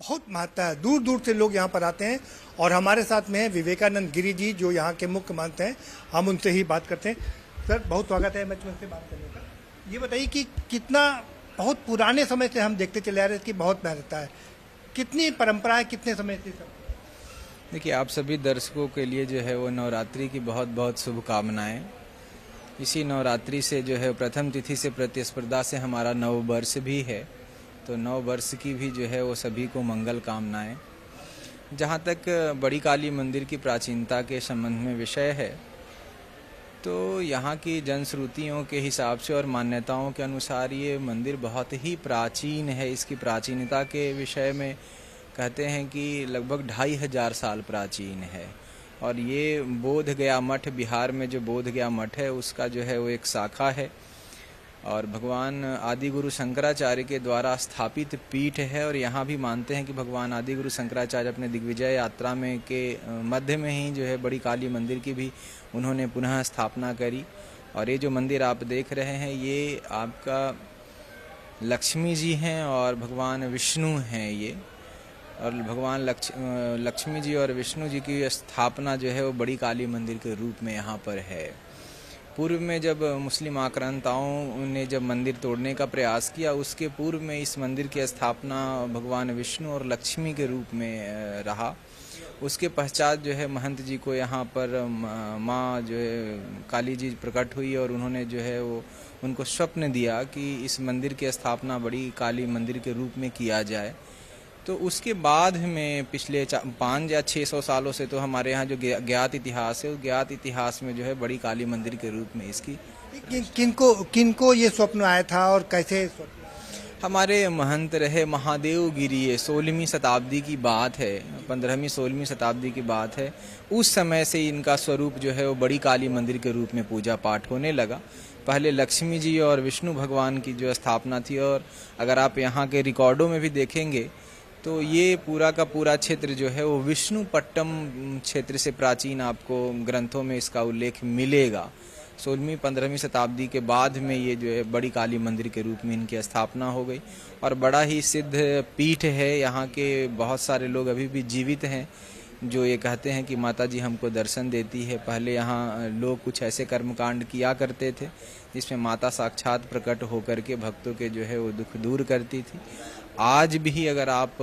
बहुत महत्ता है। दूर दूर से लोग यहाँ पर आते हैं और हमारे साथ में है विवेकानंद गिरी जी, जो यहाँ के मुख्य महंत हैं। हम उनसे ही बात करते हैं। सर, बहुत स्वागत है मंच में से बात करने का। ये बताइए कि कितना, बहुत पुराने समय से हम देखते चले आ रहे हैं कि बहुत महत्ता है, कितनी परंपरा है, कितने समय से सब? देखिए, आप सभी दर्शकों के लिए जो है वो नवरात्रि की बहुत बहुत शुभकामनाएं। इसी नवरात्रि से जो है प्रथम तिथि से प्रतिस्पर्धा से हमारा नव वर्ष भी है, तो नव वर्ष की भी जो है वो सभी को मंगल कामनाएं। जहाँ तक बड़ी काली मंदिर की प्राचीनता के संबंध में विषय है, तो यहाँ की जनश्रुतियों के हिसाब से और मान्यताओं के अनुसार ये मंदिर बहुत ही प्राचीन है। इसकी प्राचीनता के विषय में कहते हैं कि लगभग 2500 साल प्राचीन है। और ये बोध गया मठ, बिहार में जो बोध गया मठ है उसका जो है वो एक शाखा है और भगवान आदि गुरु शंकराचार्य के द्वारा स्थापित पीठ है। और यहाँ भी मानते हैं कि भगवान आदि गुरु शंकराचार्य अपने दिग्विजय यात्रा में के मध्य में ही जो है बड़ी काली मंदिर की भी उन्होंने पुनः स्थापना करी। और ये जो मंदिर आप देख रहे हैं ये आपका लक्ष्मी जी हैं और भगवान विष्णु हैं ये। और भगवान लक्ष्मी जी और विष्णु जी की स्थापना जो है वो बड़ी काली मंदिर के रूप में यहाँ पर है। पूर्व में जब मुस्लिम आक्रांताओं ने जब मंदिर तोड़ने का प्रयास किया, उसके पूर्व में इस मंदिर की स्थापना भगवान विष्णु और लक्ष्मी के रूप में रहा। उसके पश्चात जो है महंत जी को यहाँ पर माँ जो है काली जी प्रकट हुई और उन्होंने जो है वो उनको स्वप्न दिया कि इस मंदिर की स्थापना बड़ी काली मंदिर के रूप में किया जाए। तो उसके बाद में पिछले 500 या 600 सालों से तो हमारे यहाँ जो ज्ञात इतिहास है, उस ज्ञात इतिहास में जो है बड़ी काली मंदिर के रूप में इसकी किनको ये स्वप्न आया था और कैसे स्वप्न? हमारे महंत रहे महादेव गिरी, 16वीं शताब्दी की बात है, 15वीं 16वीं शताब्दी की बात है। उस समय से इनका स्वरूप जो है वो बड़ी काली मंदिर के रूप में पूजा पाठ होने लगा। पहले लक्ष्मी जी और विष्णु भगवान की जो स्थापना थी, और अगर आप यहाँ के रिकॉर्डों में भी देखेंगे तो ये पूरा का पूरा क्षेत्र जो है वो विष्णुपट्टम क्षेत्र से प्राचीन आपको ग्रंथों में इसका उल्लेख मिलेगा। 16वीं 15वीं शताब्दी के बाद में ये जो है बड़ी काली मंदिर के रूप में इनकी स्थापना हो गई और बड़ा ही सिद्ध पीठ है। यहाँ के बहुत सारे लोग अभी भी जीवित हैं जो ये कहते हैं कि माता जी हमको दर्शन देती है। पहले यहाँ लोग कुछ ऐसे कर्मकांड किया करते थे जिसमें माता साक्षात प्रकट होकर के भक्तों के जो है वो दुख दूर करती थी। आज भी अगर आप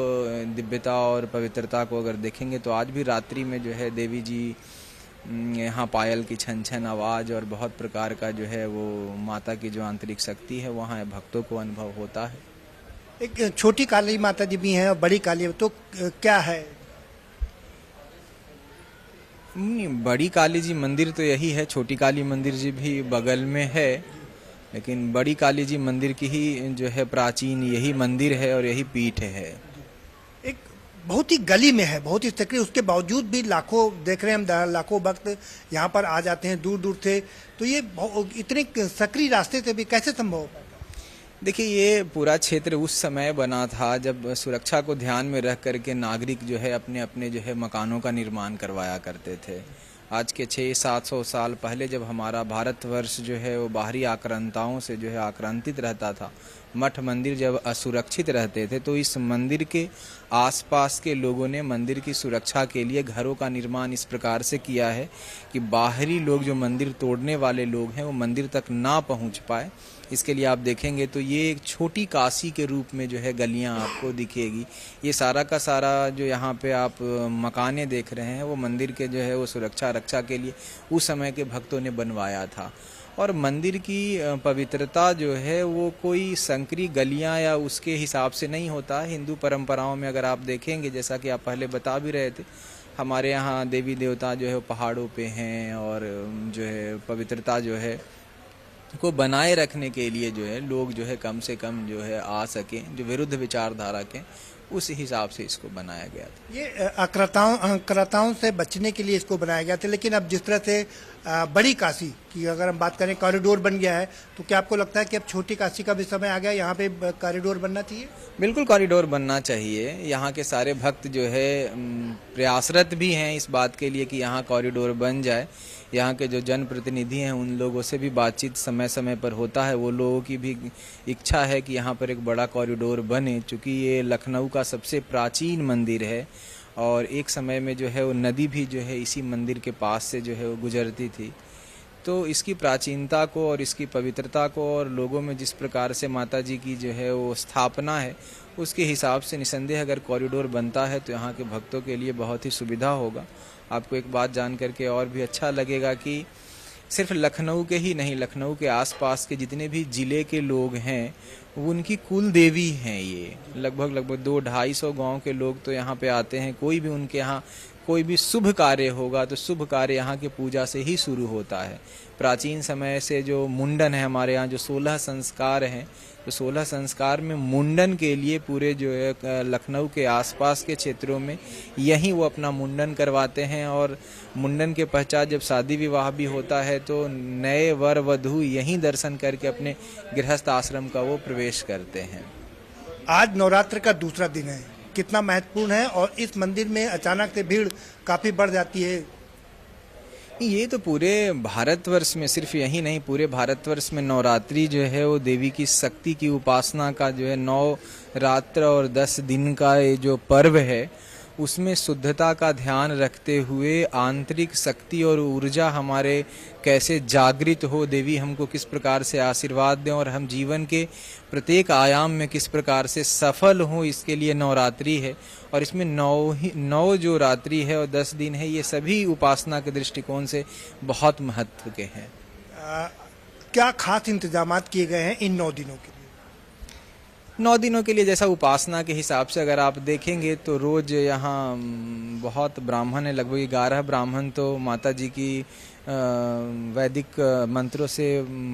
दिव्यता और पवित्रता को अगर देखेंगे तो आज भी रात्रि में जो है देवी जी यहाँ पायल की छन छन आवाज़ और बहुत प्रकार का जो है वो माता की जो आंतरिक शक्ति है वहाँ भक्तों को अनुभव होता है। एक छोटी काली माता जी भी हैं और बड़ी काली, तो क्या है? बड़ी काली जी मंदिर तो यही है, छोटी काली मंदिर जी भी बगल में है, लेकिन बड़ी काली जी मंदिर की ही जो है प्राचीन यही मंदिर है और यही पीठ है। एक बहुत ही गली में है, बहुत ही सक्रिय, उसके बावजूद भी लाखों देख रहे हैं हम, लाखों भक्त यहाँ पर आ जाते हैं दूर दूर से। तो ये इतने सक्रिय रास्ते से भी कैसे संभव हो पाता? देखिए, ये पूरा क्षेत्र उस समय बना था जब सुरक्षा को ध्यान में रख करके नागरिक जो है अपने अपने जो है मकानों का निर्माण करवाया करते थे। आज के 600-700 साल पहले जब हमारा भारतवर्ष जो है वो बाहरी आक्रांताओं से जो है आक्रांतित रहता था, मठ मंदिर जब असुरक्षित रहते थे, तो इस मंदिर के आसपास के लोगों ने मंदिर की सुरक्षा के लिए घरों का निर्माण इस प्रकार से किया है कि बाहरी लोग जो मंदिर तोड़ने वाले लोग हैं वो मंदिर तक ना पहुंच पाए। इसके लिए आप देखेंगे तो ये एक छोटी काशी के रूप में जो है गलियां आपको दिखेगी। ये सारा का सारा जो यहाँ पे आप मकाने देख रहे हैं वो मंदिर के जो है वो सुरक्षा रक्षा के लिए उस समय के भक्तों ने बनवाया था। और मंदिर की पवित्रता जो है वो कोई संकरी गलियां या उसके हिसाब से नहीं होता। हिंदू परंपराओं में अगर आप देखेंगे, जैसा कि आप पहले बता भी रहे थे, हमारे यहाँ देवी देवता जो है वो पहाड़ों पे हैं और जो है पवित्रता जो है को बनाए रखने के लिए जो है लोग जो है कम से कम जो है आ सकें, जो विरुद्ध विचारधारा के, उस हिसाब से इसको बनाया गया था। ये आक्रांताओं से बचने के लिए इसको बनाया गया था। लेकिन अब जिस तरह से बड़ी काशी की अगर हम बात करें, कॉरिडोर बन गया है, तो क्या आपको लगता है कि अब छोटी काशी का भी समय आ गया, यहाँ पे कॉरिडोर बनना चाहिए? बिल्कुल कॉरिडोर बनना चाहिए। यहाँ के सारे भक्त जो है प्रयासरत भी हैं इस बात के लिए कि यहाँ कॉरिडोर बन जाए। यहाँ के जो जनप्रतिनिधि हैं उन लोगों से भी बातचीत समय समय पर होता है। वो लोगों की भी इच्छा है कि यहाँ पर एक बड़ा कॉरिडोर बने, चूँकि ये लखनऊ का सबसे प्राचीन मंदिर है और एक समय में जो है वो नदी भी जो है इसी मंदिर के पास से जो है वो गुजरती थी। तो इसकी प्राचीनता को और इसकी पवित्रता को और लोगों में जिस प्रकार से माता जी की जो है वो स्थापना है, उसके हिसाब से निसंदेह अगर कॉरिडोर बनता है तो यहाँ के भक्तों के लिए बहुत ही सुविधा होगा। आपको एक बात जान करके और भी अच्छा लगेगा कि सिर्फ लखनऊ के ही नहीं, लखनऊ के आसपास के जितने भी ज़िले के लोग हैं वो उनकी कुल देवी हैं। ये लगभग 200-250 गांव के लोग तो यहाँ पे आते हैं। कोई भी उनके यहाँ कोई भी शुभ कार्य होगा तो शुभ कार्य यहाँ के पूजा से ही शुरू होता है। प्राचीन समय से जो मुंडन है हमारे यहाँ, जो 16 संस्कार हैं, तो 16 संस्कार में मुंडन के लिए पूरे जो है लखनऊ के आसपास के क्षेत्रों में यहीं वो अपना मुंडन करवाते हैं। और मुंडन के पश्चात जब शादी विवाह भी होता है तो नए वर वधू यहीं दर्शन करके अपने गृहस्थ आश्रम का वो प्रवेश करते हैं। आज नवरात्र का दूसरा दिन है, कितना महत्वपूर्ण है और इस मंदिर में अचानक से भीड़ काफी बढ़ जाती है। ये तो पूरे भारतवर्ष में, सिर्फ यही नहीं, पूरे भारतवर्ष में नवरात्रि जो है वो देवी की शक्ति की उपासना का जो है 9 रात्र और 10 दिन का ये जो पर्व है, उसमें शुद्धता का ध्यान रखते हुए आंतरिक शक्ति और ऊर्जा हमारे कैसे जागृत हो, देवी हमको किस प्रकार से आशीर्वाद दें और हम जीवन के प्रत्येक आयाम में किस प्रकार से सफल हों, इसके लिए नवरात्रि है। और इसमें 9 जो रात्रि है और 10 दिन है, ये सभी उपासना के दृष्टिकोण से बहुत महत्व के हैं। क्या खास इंतजामात किए गए हैं इन 9 दिनों के लिए? 9 दिनों के लिए जैसा उपासना के हिसाब से अगर आप देखेंगे तो रोज यहाँ बहुत ब्राह्मण है, लगभग 11 ब्राह्मण तो माता जी की वैदिक मंत्रों से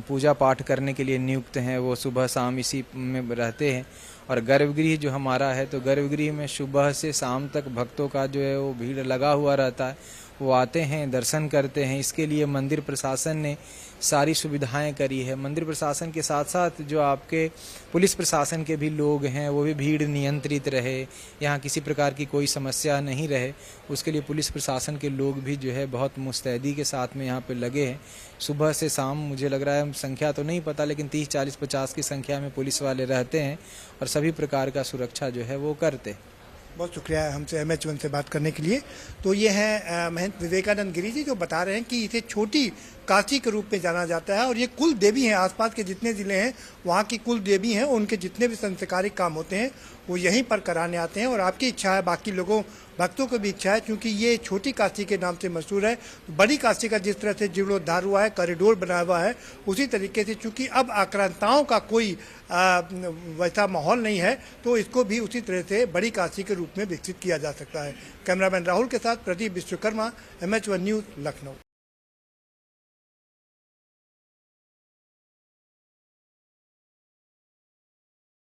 पूजा पाठ करने के लिए नियुक्त हैं। वो सुबह शाम इसी में रहते हैं। और गर्भगृह जो हमारा है, तो गर्भगृह में सुबह से शाम तक भक्तों का जो है वो भीड़ लगा हुआ रहता है। वो आते हैं, दर्शन करते हैं। इसके लिए मंदिर प्रशासन ने सारी सुविधाएं करी है। मंदिर प्रशासन के साथ साथ जो आपके पुलिस प्रशासन के भी लोग हैं, वो भी भीड़ नियंत्रित रहे, यहाँ किसी प्रकार की कोई समस्या नहीं रहे, उसके लिए पुलिस प्रशासन के लोग भी जो है बहुत मुस्तैदी के साथ में यहाँ पे लगे हैं। सुबह से शाम, मुझे लग रहा है, संख्या तो नहीं पता, लेकिन 30, 40, 50 की संख्या में पुलिस वाले रहते हैं और सभी प्रकार का सुरक्षा जो है वो करते हैं। बहुत शुक्रिया हमसे MH1 से बात करने के लिए। तो ये हैं महंत विवेकानंद गिरी जी, जो बता रहे हैं कि इसे छोटी काशी के रूप में जाना जाता है और ये कुल देवी हैं। आसपास के जितने ज़िले हैं वहाँ की कुल देवी हैं, उनके जितने भी संस्कारिक काम होते हैं वो यहीं पर कराने आते हैं। और आपकी इच्छा है, बाकी लोगों भक्तों को भी इच्छा है, क्योंकि ये छोटी काशी के नाम से मशहूर है। बड़ी काशी का जिस तरह से जीर्णोद्धार हुआ है, कॉरिडोर बना हुआ है, उसी तरीके से चूंकि अब आक्रांताओं का कोई वैसा माहौल नहीं है, तो इसको भी उसी तरह से बड़ी काशी के रूप में विकसित किया जा सकता है। कैमरामैन राहुल के साथ प्रदीप विश्वकर्मा, MH1 न्यूज़, लखनऊ।